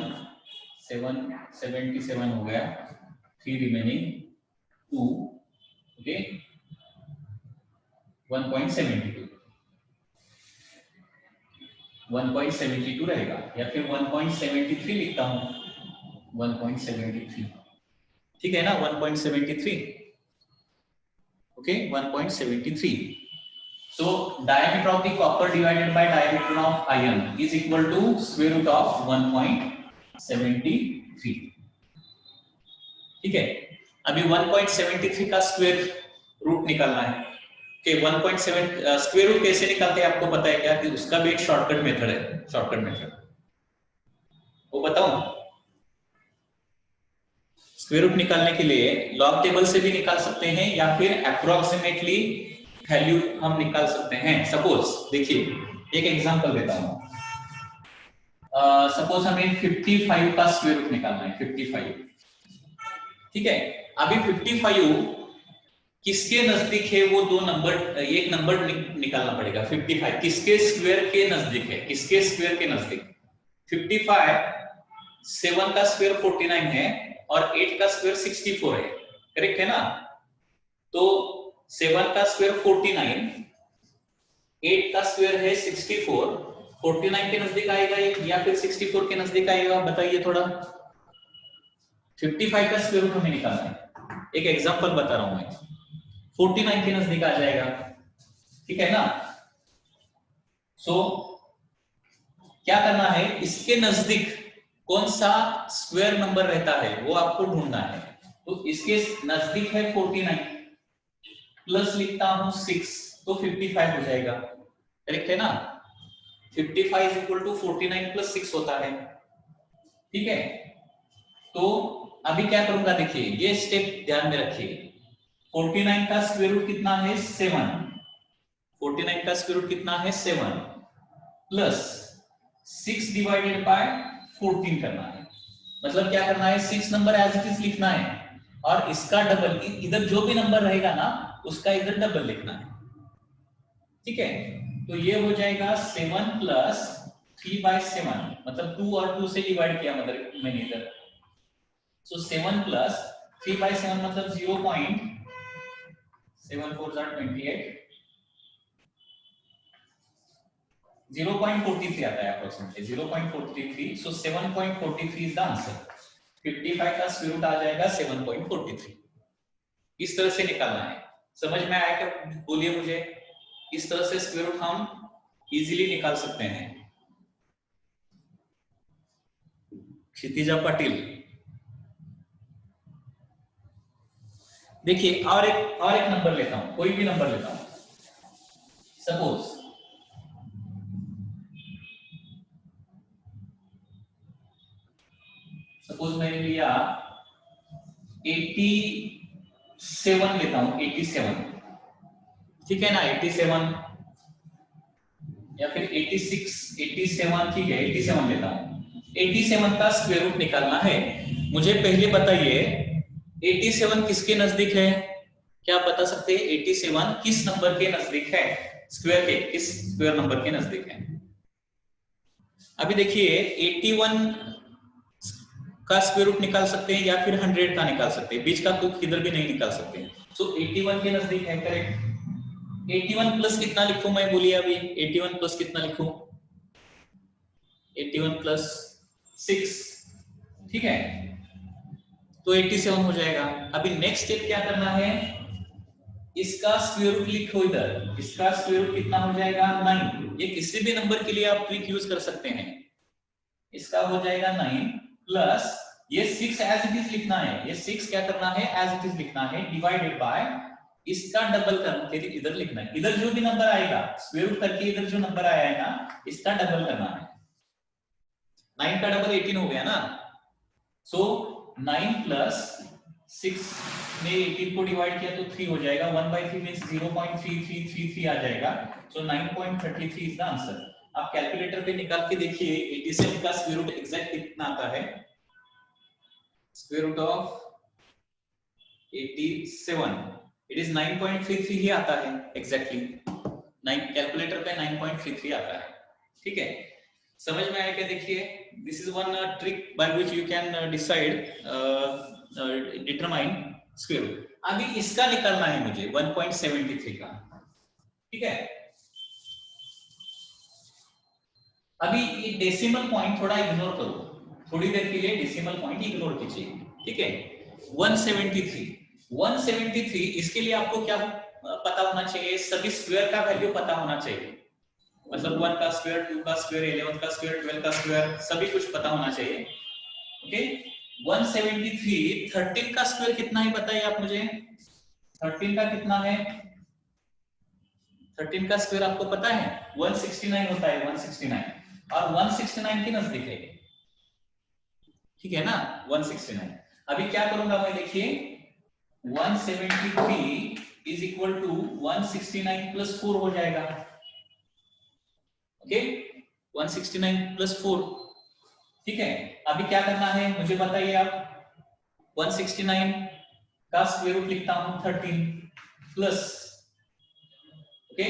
77 हो गया, 3 remaining 2, ओके 1.72 रहेगा, या फिर 1.73 लिखता हूं, 1.73, ठीक है ना, 1.73, okay 1.73। So diameter of the copper divided by diameter of iron is equal to square root of 1.73, ठीक है। अभी 1.73 का स्क्वायर रूट निकालना है, कि 1.7 स्क्वायर रूट कैसे निकालते हैं आपको पता है क्या, कि उसका भी एक शॉर्टकट मेथड है, शॉर्टकट मेथड वो बताऊं। स्क्वायर रूट निकालने के लिए लॉग टेबल से भी निकाल सकते हैं या फिर अप्रोक्सीमेटली वैल्यू हम निकाल सकते हैं। सपोज देखिए एक एग्जांपल देता हूं, सपोज हमें 55 का स्क्वायर रूट निकालना है, 55, ठीक है। अभी 55 किसके नजदीक है, वो दो नंबर, एक नंबर निकालना पड़ेगा। 55 किसके स्क्वायर के नजदीक है, किसके स्क्वायर के नजदीक, 55 7 का स्क्वायर 49 है और 8 का स्क्वायर 64 है, करेक्ट है ना। तो 7 का स्क्वायर 49, 8 का स्क्वायर है 64, 49 के नजदीक आएगा या फिर 64 के नजदीक आएगा, बताइए थोड़ा। 55 का स्क्वायर रूट हमें निकालना है, एक एग्जांपल बता रहा हूं मैं, 49 के नजदीक आ जाएगा, ठीक है ना। सो क्या करना है, इसके नजदीक कौन सा स्क्वायर नंबर रहता है वो आपको ढूंढना है। तो इसके नजदीक है 49, प्लस लिखता हूं 6, तो 55 हो जाएगा, करेक्ट है ना। 55 इज इक्वल टू 49 प्लस 6 होता है, ठीक है। तो अभी क्या करूंगा, देखिए ये स्टेप ध्यान में रखिए। 49 का स्क्वायर रूट कितना है 7, 49 का स्क्वायर रूट कितना है 7, प्लस 6 डिवाइडेड बाय 14 करना है। मतलब क्या करना है, 6 नंबर एज इट इज लिखना है और इसका डबल, इधर जो भी नंबर रहेगा ना उसका इधर डबल लिखना है। ठीक है, तो ये हो जाएगा 7 प्लस 3/7, मतलब 2 और 2 से डिवाइड किया मतलब मैंने इधर। सो 7 प्लस 3/7 मतलब 0.7428, 0.43 आता है approximately 0.433। So 7.43 is the answer. 55 का स्क्वायर रूट आ जाएगा 7.43। इस तरह से निकालना है। समझ में आया क्या? बोलिए मुझे। इस तरह से स्क्वायर रूट हम इजीली निकाल सकते हैं। क्षितिजा पाटिल, देखिए और एक नंबर लेता हूं, कोई भी नंबर लेता हूं। सपोज मैंने लिया 87 लेता हूं, 87, ठीक है ना, 87 या फिर 86, 87, ठीक है 87 लेता हूं। 87 का स्क्वायर रूट निकालना है। मुझे पहले बताइए 87 किसके नजदीक है? क्या आप बता सकते हैं 87 किस नंबर के नजदीक है? स्क्वायर के किस स्क्वायर नंबर के नजदीक है? अभी देखिए 81 का स्क्वायर रूट निकाल सकते हैं या फिर 100 का निकाल सकते हैं, बीच का कोई किधर भी नहीं निकाल सकते। सो 81 के नजदीक है, करेक्ट। 81 प्लस कितना लिखूं मैं, बोलिए अभी 81 प्लस कितना लिखूं? 81 प्लस 6, ठीक है, तो 87 हो जाएगा। अभी नेक्स्ट स्टेप क्या करना है, इसका स्क्वायर रूट लिखो इधर। इसका स्क्वायर रूट कितना हो जाएगा 9। ये किसी भी नंबर के लिए आप ट्रिक यूज कर सकते हैं। इसका हो जाएगा 9 प्लस ये 6 एज इट इज लिखना है। ये 6 क्या करना है, एज इट इज लिखना है, डिवाइडेड बाय इसका डबल करके इधर लिखना है। इधर जो भी नंबर आएगा स्क्वायर रूट करके इधर जो नंबर आया है ना इसका डबल करना है। 9 का डबल 18 हो गया ना। सो 9 प्लस 6 में 18 को डिवाइड किया तो 3 हो जाएगा। 1/3 मींस 0.3333 आ जाएगा। सो 9.33 इज द आंसर। आप कैलकुलेटर पे निकाल के देखिए 87 का स्क्वायर रूट एग्जैक्ट कितना आता है। Square root of 87 it is 9.33 ही आता है एग्जैक्टली। 9 कैलकुलेटर पे 9.33 आता है। ठीक है, समझ में आया क्या? देखिए this is one trick by which you can decide determine square root. अभी इसका निकालना है मुझे 1.73 का। ठीक है, अभी ये डेसिमल पॉइंट थोड़ा इग्नोर करो, थोड़ी देर के लिए डेसिमल पॉइंट इग्नोर कीजिए। ठीक है, 173 इसके लिए आपको क्या पता होना चाहिए? सभी स्क्वायर का वैल्यू पता होना चाहिए। मतलब 1 का स्क्वायर, 2 का स्क्वायर, 11 का स्क्वायर, 12 का स्क्वायर, सभी कुछ पता होना चाहिए। ओके, 173 13 का स्क्वायर कितना है बताइए आप मुझे। 13 का कितना है? 13 का स्क्वायर आपको पता है 169 होता है, 169, और 169 के नजदीक है। ठीक है ना, 169। अभी क्या करूंगा मैं, देखिए 173 इज इक्वल टू 169 प्लस 4 हो जाएगा। Okay, 169 plus 4। ठीक है, अभी क्या करना है मुझे बताइए आप। 169 का स्क्वायर रूट लिखता हूं 13 plus, okay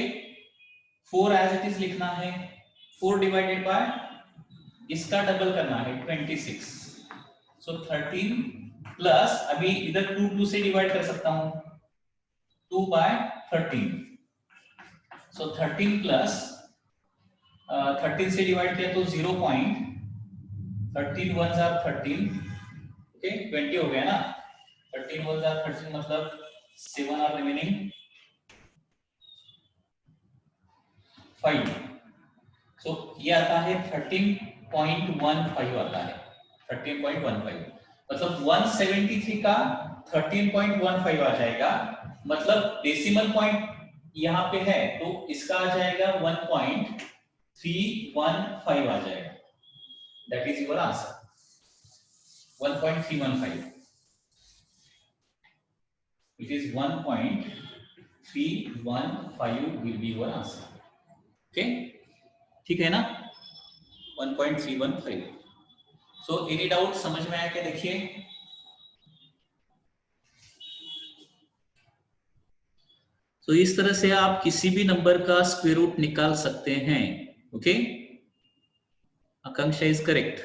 4 as it is लिखना है, 4 डिवाइडेड बाय इसका डबल करना है 26। सो 13 प्लस, अभी इधर 2 से डिवाइड कर सकता हूं 2/13। सो 13 प्लस 13 से डिवाइड किया तो 0.13 1 आर 13, ओके 20 हो गया ना। 13 1 आर 13 मतलब 7 आर रिमेनिंग 5। सो ये आता है 13.15 आता है, 13.15 मतलब 173 का 13.15 आ जाएगा। मतलब डेसिमल पॉइंट यहाँ पे है तो इसका आ जाएगा 1.315 आ जाएगा। That is your answer 1.315। It is 1.315 will be your answer. Okay, ठीक है ना, 1.315। सो एनी डाउट, समझ में आया क्या? देखिए तो इस तरह से आप किसी भी नंबर का स्क्वायर रूट निकाल सकते हैं। Okay, Akanksha is correct.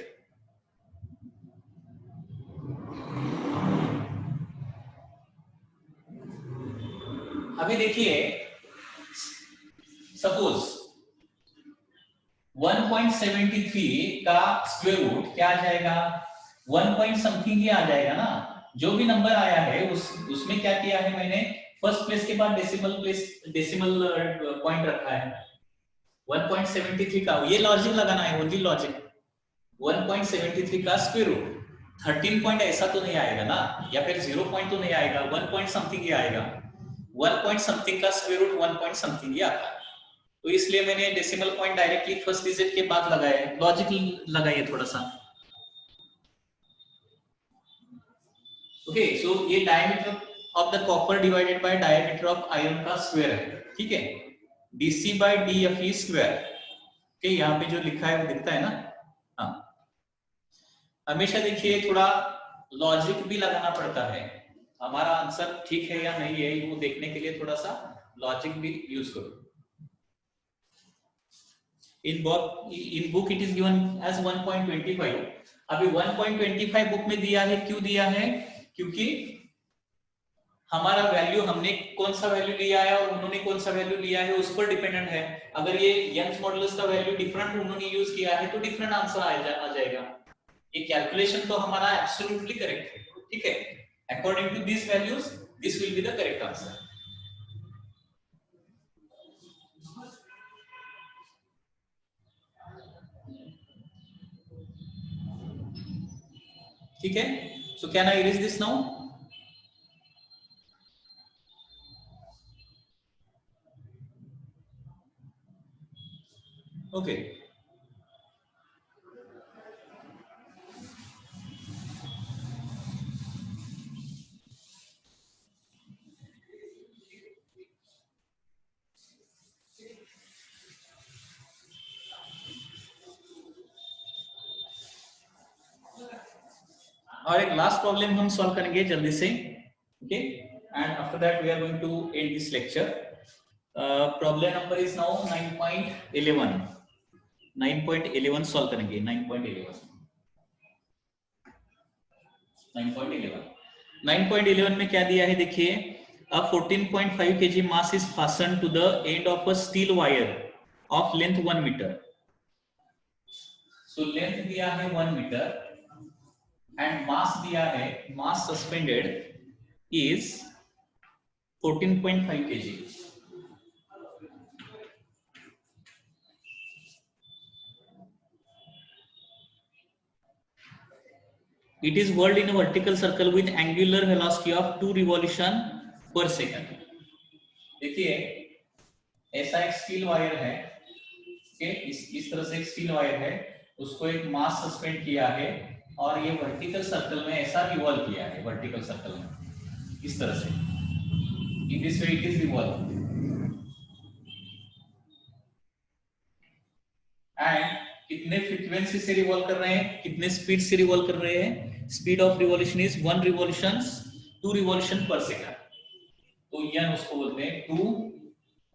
अभी देखिए सपोज 1.73 का स्क्वायर रूट क्या आ जाएगा? 1 पॉइंट समथिंग ही आ जाएगा ना। जो भी नंबर आया है उसमें क्या किया है मैंने, फर्स्ट प्लेस के बाद डेसिमल पॉइंट रखा है 1.73 का। ये लॉजिक लगाना है, ओनली लॉजिक। 1.73 का स्क्वायर रूट 13 पॉइंट ऐसा तो नहीं आएगा ना, या फिर 0 पॉइंट तो नहीं आएगा, 1 पॉइंट समथिंग ही आएगा। 1 पॉइंट समथिंग का स्क्वायर रूट 1 पॉइंट समथिंग ही आता है, तो इसलिए मैंने decimal point directly first digit के बाद लगाया है। लॉजिक लगाइए थोड़ा सा। ओके, सो ये diameter of the copper divided by diameter of iron का स्क्वायर है, ठीक है, DC bye DFE square. Okay, यहाँ पे जो लिखा है वो दिखता है ना। हाँ, हमेशा देखिए थोड़ा लॉजिक भी लगाना पड़ता है, हमारा आंसर ठीक है या नहीं है वो देखने के लिए थोड़ा सा लॉजिक भी यूज करो। In book it is given as 1.25। अभी 1.25 बुक में दिया है, क्यों दिया है? क्योंकि हमारा वैल्यू, हमने कौन सा वैल्यू लिया है और उन्होंने कौन सा वैल्यू लिया है उस पर डिपेंडेंट है। अगर ये यंग्स मॉडुलस का वैल्यू डिफरेंट उन्होंने यूज किया है तो डिफरेंट आंसर आ जाएगा। ये कैलकुलेशन तो हमारा एब्सोल्युटली करेक्ट है, ठीक है, according to this values this will be the correct answer. ठीक है, so can I erase this now? Okay, और एक लास्ट प्रॉब्लम हम सॉल्व करेंगे जल्दी से। Okay, and after that we are going to end this lecture. Problem number is now 9.11। 9.11 solve करेंगे। 9.11 में क्या दिया है देखिए, a 14.5 kg mass is fastened to the end of a steel wire of length 1 meter. So length दिया है 1 meter and mass दिया है, mass suspended is 14.5 kg. It is whirled in a vertical circle with angular velocity of 2 revolution per second. देखिए ऐसा एक स्टील वायर है, इस तरह से एक स्टील वायर है, उसको एक मास सस्पेंड किया है और ये वर्टिकल सर्कल में ऐसा रिवॉल्व किया है, वर्टिकल सर्कल में इस तरह से, in this way it is revolve. And कितने फ्रीक्वेंसी से रिवॉल्व कर रहे हैं, कितने स्पीड से रिवॉल्व कर रहे हैं? Speed of revolution is 1 revolutions 2 revolution पर सेकंड, तो यह उसको बोलते हैं 2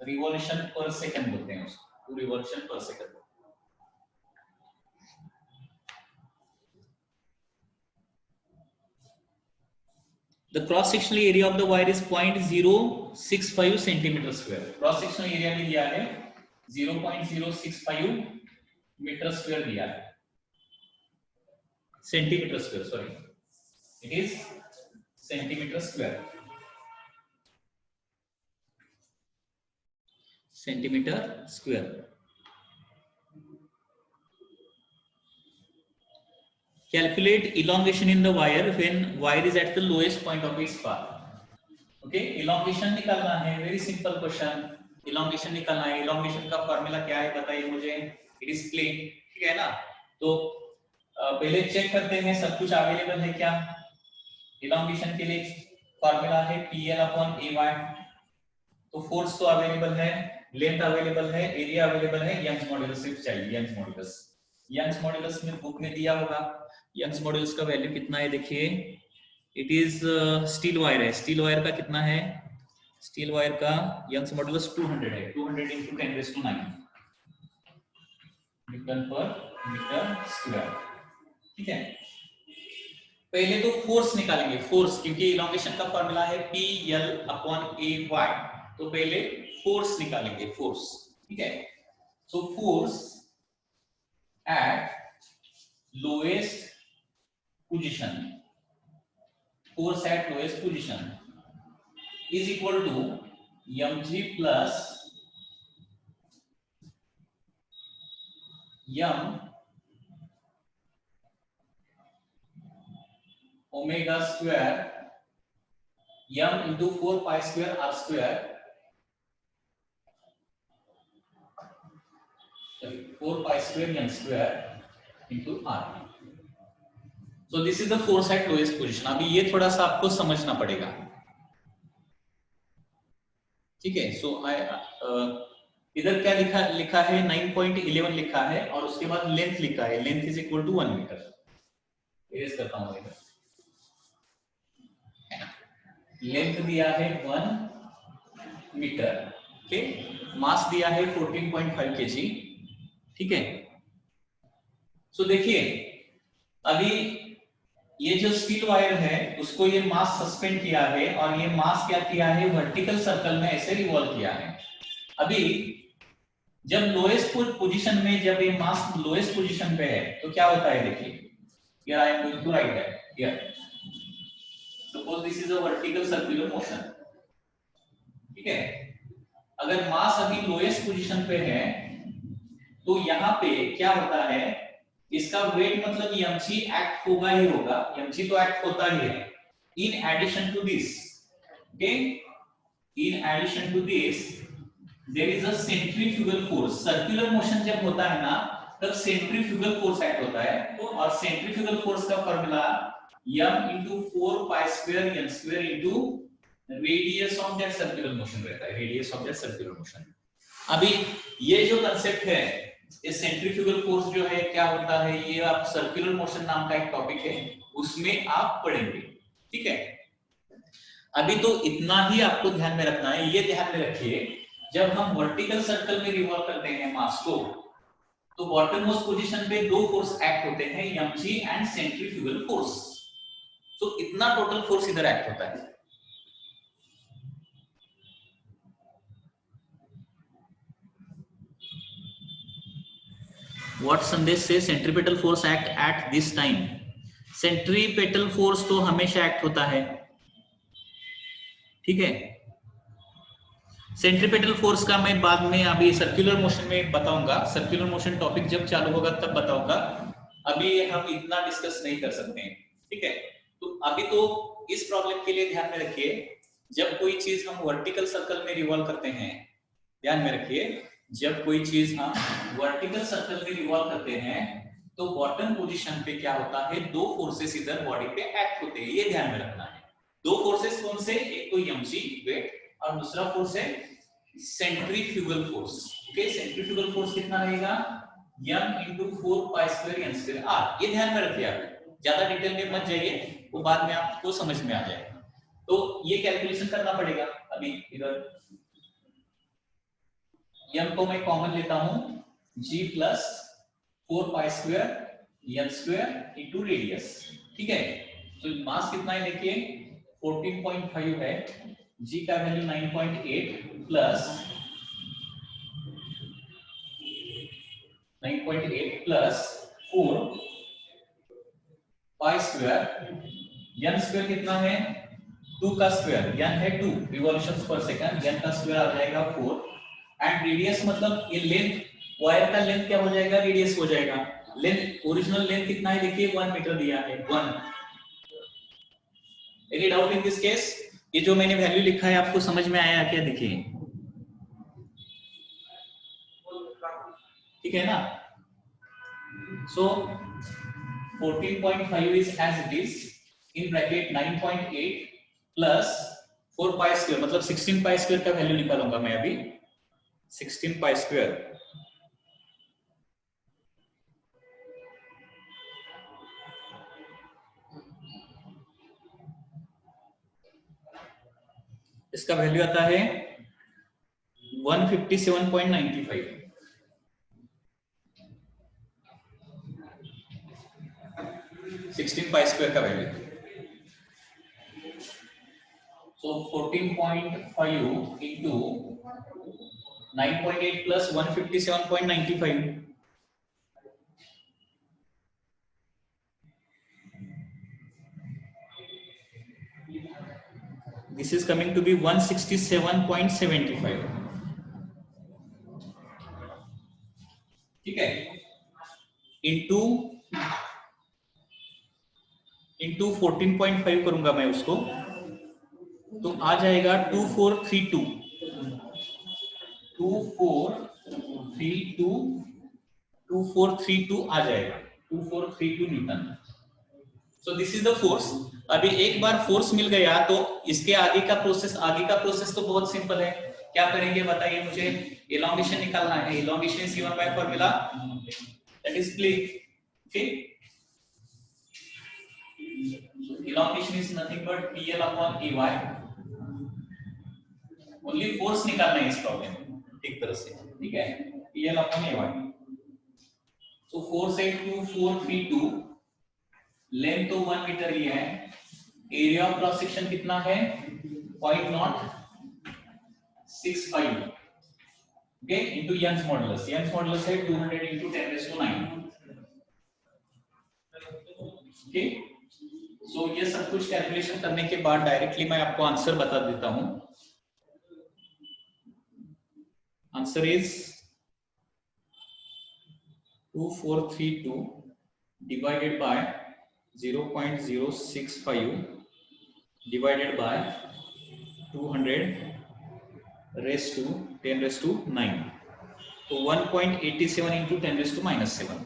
रिवॉल्यूशन पर सेकंड बोलते हैं उसको, 2 रिवॉल्यूशन पर second. The cross sectional area of the wire is 0.065 centimeter square. Cross sectional area भी दिया है 0.065 मीटर स्क्वायर दिया है, centimetre square, sorry, it is centimetre square, centimetre square. Calculate elongation in the wire when wire is at the lowest point of its path. Okay, elongation निकालना है, very simple question. elongation निकालना है, elongation का फॉर्मूला क्या है बताइए मुझे? It is plain, ठीक है ना? तो पहले चेक करते हैं सब कुछ अवेलेबल है क्या। elongation के लिए फॉर्मूला है PL/AY, तो फोर्स तो अवेलेबल है, लेंथ अवेलेबल है, एरिया अवेलेबल है, यंग्स मॉड्यूलस सिर्फ चाहिए, यंग्स मॉड्यूलस। यंग्स मॉड्यूलस में बुक में दिया होगा। यंग्स मॉड्यूलस का वैल्यू कितना है देखिए, इट इज स्टील वायर है, स्टील वायर का कितना है, स्टील वायर का यंग्स मॉड्यूलस 200 है, 200 into 10⁹ न्यूटन पर मीटर स्क्वायर। ठीक है, पहले तो फोर्स निकालेंगे, फोर्स, क्योंकि इलॉन्गेशन का फॉर्मूला है PL/AY, तो पहले फोर्स निकालेंगे, फोर्स। ठीक है, so force at lowest position, force at lowest position is equal to mg plus m omega square m into 4 pi square r square, sorry 4 pi square m square into r. So this is the force at lowest position. अभी ये थोड़ा सा आपको समझना पड़ेगा। ठीक है, सो इधर क्या लिखा है 9.11 लिखा है और उसके बाद लेंथ लिखा है, length is equal to 1 metre. Erase करता हूं इधर, लेंथ दिया है 1 मीटर। ओके, मास दिया है 14.5 kg। ठीक है, सो देखिए अभी ये जो स्टील वायर है उसको ये मास सस्पेंड किया है और ये मास क्या किया है, वर्टिकल सर्कल में ऐसे रिवॉल्व किया है। अभी जब लोएस्ट पोजीशन में, जब ये मास लोएस्ट पोजीशन पे है तो क्या होता है देखिए, here I am going to write that here, suppose this is a vertical circular motion. ठीक है, अगर मास अभी लोएस्ट पोजीशन पे है तो यहाँ पे क्या होता है, इसका वेट मतलब mg एक्ट होगा ही होगा, mg तो एक्ट होता ही है। In addition to this, okay, in addition to this there is a centrifugal force. Circular motion जब होता है ना तब सेंट्रीफ्यूगल फोर्स एक्ट होता है, तो और सेंट्रीफ्यूगल फोर्स का formula m into 4 pi square n square into radius of that circular motion रहता है, radius of that circular motion. अभी ये जो कांसेप्ट है, ये सेंट्रीफ्यूगल फोर्स जो है क्या होता है, ये आप सर्कुलर मोशन नाम का एक टॉपिक है उसमें आप पढ़ेंगे। ठीक है, अभी तो इतना ही आपको ध्यान में रखना है। ये ध्यान में रखिए, जब हम वर्टिकल सर्कल में रिवॉल्व करते हैं मास को, तो बॉटम मोस्ट पोजीशन पे दो फोर्स एक्ट होते हैं, mg एंड सेंट्रीफ्यूगल फोर्स। तो इतना टोटल फोर्स इधर एक्ट होता है। What संदेश से centripetal force act at this time, centripetal force तो हमेशा एक्ट होता है। ठीक है, सेंट्रीपेटल फोर्स का मैं बाद में अभी सर्कुलर मोशन में बताऊंगा, सर्कुलर मोशन टॉपिक जब चालू होगा तब बताऊंगा, अभी हम इतना डिस्कस नहीं कर सकते हैं। ठीक है, तो अभी तो इस प्रॉब्लम के लिए ध्यान में रखिए, जब कोई चीज हम वर्टिकल सर्कल में रिवॉल्व करते हैं, ध्यान में रखिए, जब कोई चीज हम वर्टिकल सर्कल में रिवॉल्व करते हैं तो बॉटम पोजीशन पे क्या होता है, दो फोर्सेस इधर बॉडी पे एक्ट होते हैं, ये ध्यान में रखना है। दो फोर्सेस कौन से, एक तो mg वेट और दूसरा फोर्स है centrifugal force. Okay, centrifugal force कितना रहेगा, m into 4 pi square n square r। ये ध्यान में रखिए, आप ज्यादा डिटेल में मत जाइए, वो बाद में आपको समझ में आ जाएगा। तो ये कैलकुलेशन करना पड़ेगा। अभी इधर m को मैं कॉमन लेता हूं, g plus 4 pi square n square into radius. ठीक है, तो मास कितना है देखिए 14.5 है, g का value 9.8 plus 4 pi square, n square कितना है 2 का स्क्वायर, n है 2 रिवॉल्यूशंस पर सेकंड, n का स्क्वायर आ जाएगा 4 एंड रेडियस मतलब ये लेंथ, वायर का लेंथ क्या हो जाएगा, रेडियस हो जाएगा। लेंथ, ओरिजिनल लेंथ कितना है देखिए 1 मीटर दिया है, 1। Any doubt in this case? ये जो मैंने वैल्यू लिखा है आपको समझ में आया क्या, देखिए ठीक है ना। सो 14.5 is as it is in bracket 9.8 plus 4 pi square मतलब 16 pi square का वैल्यू निकालूंगा मैं अभी, 16 pi square इसका वैल्यू आता है 157.95। 16 पाई स्क्वायर का value. So 14.5 into 9.8 plus 157.95. This is coming to be 167.75. ठीक है, इंटू 14.5 करूंगा मैं उसको, तो आ जाएगा 2432 आ जाएगा, 2432 Newton. So this is the force. अभी एक बार फोर्स मिल गया तो इसके आगे का प्रोसेस तो बहुत सिंपल है। क्या करेंगे बताइए मुझे? इलॉन्गेशन निकालना है। Elongation is given by formula that is click. Okay, elongation is nothing but PL upon AY। Only force निकालना है इस प्रॉब्लम में ठीक तरह से, ठीक है, PL upon AY। तो 4.2432, लेंथ तो 1 मीटर ही है, एरिया ऑफ क्रॉस सेक्शन कितना है 0.065, okay, into Young's modulus. Young's modulus है 200 into 10⁹, ओके। सो ये सब कुछ कैलकुलेशन करने के बाद डायरेक्टली मैं आपको आंसर बता देता हूं। Answer is 2432 divided by 0.065 divided by 200 raised to 10⁹, तो 1.87 into 10⁻⁻7।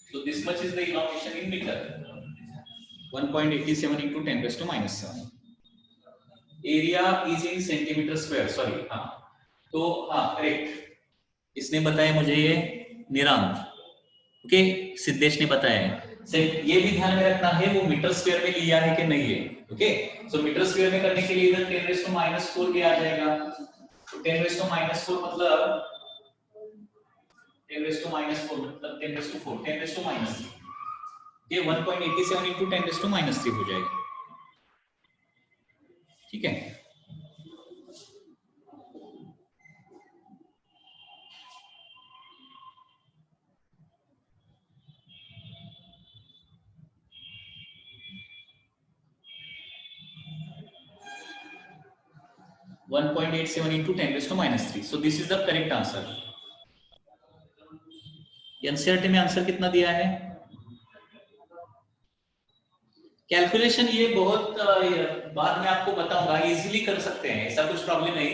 So this much is the elongation in meter, 1.87 into 10⁻⁻7। Area is in centimetre square, sorry, हाँ, तो हाँ करेक्ट, इसने बताया मुझे ये निरांत, ओके, सिद्धेश ने बताया है। ये भी ध्यान में रखना है वो मीटर स्क्वायर में लिया है कि नहीं है, ओके। सो मीटर स्क्वायर में करने के लिए इधर 10⁻⁻4 भी आ जाएगा, तो 10⁻⁴ मतलब 10⁻⁴ मतलब 10⁻⁴, 10⁻⁻3, ये 1.87 into 10⁻⁻3 हो जाएगा, ठीक है। One 1.87 into 10⁻⁻3, so this is the correct answer। NCERT में आंसर कितना दिया है? कैलकुलेशन ये बहुत बाद में आपको बताऊंगा, इजीली कर सकते हैं, ऐसा कुछ प्रॉब्लम नहीं,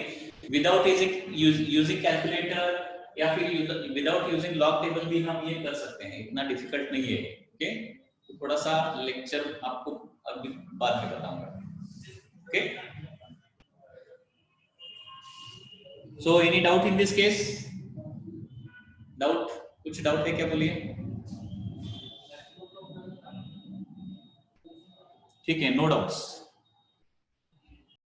विदाउट यूजिंग कैलकुलेटर या फिर विदाउट यूजिंग लॉग टेबल भी हम ये कर सकते हैं, इतना डिफिकल्ट नहीं है, ओके। तो थोड़ा सा लेक्चर आपको अभी बाद में बताऊंगा, okay. So any doubt in this case? Doubt, कुछ डाउट है क्या, बोलिए। ठीक है, नो डाउट्स।